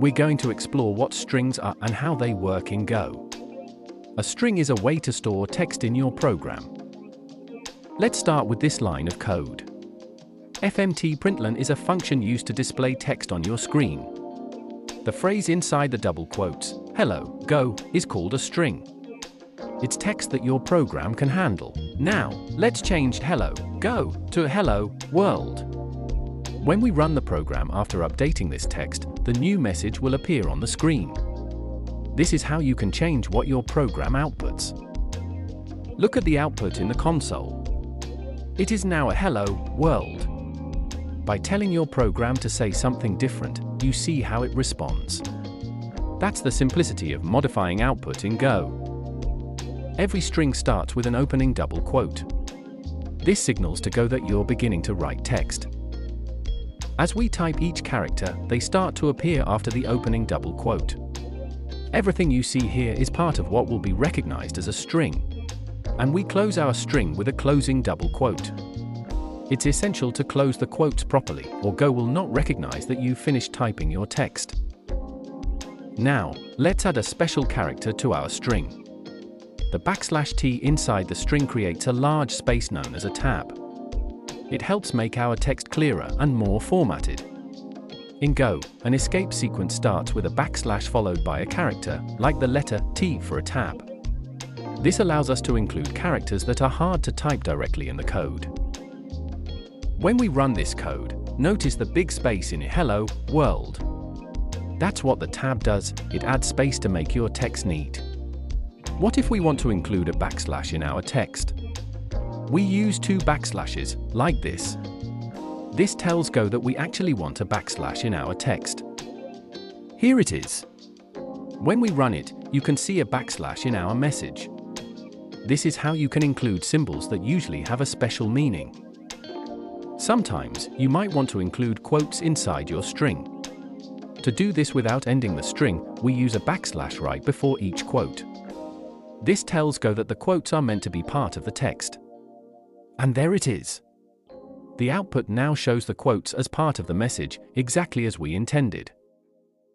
we're going to explore what strings are and how they work in Go. A string is a way to store text in your program. Let's start with this line of code. fmtprintln is a function used to display text on your screen. The phrase inside the double quotes, "Hello, Go," is called a string. It's text that your program can handle. Now, let's change "Hello, Go" to "Hello, World." When we run the program after updating this text, the new message will appear on the screen. This is how you can change what your program outputs. Look at the output in the console. It is now a "Hello, World." By telling your program to say something different, you see how it responds. That's the simplicity of modifying output in Go. Every string starts with an opening double quote. This signals to Go that you're beginning to write text. As we type each character, they start to appear after the opening double quote. Everything you see here is part of what will be recognized as a string. And we close our string with a closing double quote. It's essential to close the quotes properly, or Go will not recognize that you've finished typing your text. Now, let's add a special character to our string. The \t inside the string creates a large space known as a tab. It helps make our text clearer and more formatted. In Go, an escape sequence starts with a / followed by a character, like the letter T for a tab. This allows us to include characters that are hard to type directly in the code. When we run this code, notice the big space in "Hello, World." That's what the tab does, it adds space to make your text neat. What if we want to include a / in our text? We use two backslashes, like this. This tells Go that we actually want a / in our text. Here it is. When we run it, you can see a / in our message. This is how you can include symbols that usually have a special meaning. Sometimes, you might want to include quotes inside your string. To do this without ending the string, we use a / right before each quote. This tells Go that the quotes are meant to be part of the text. And there it is. The output now shows the quotes as part of the message, exactly as we intended.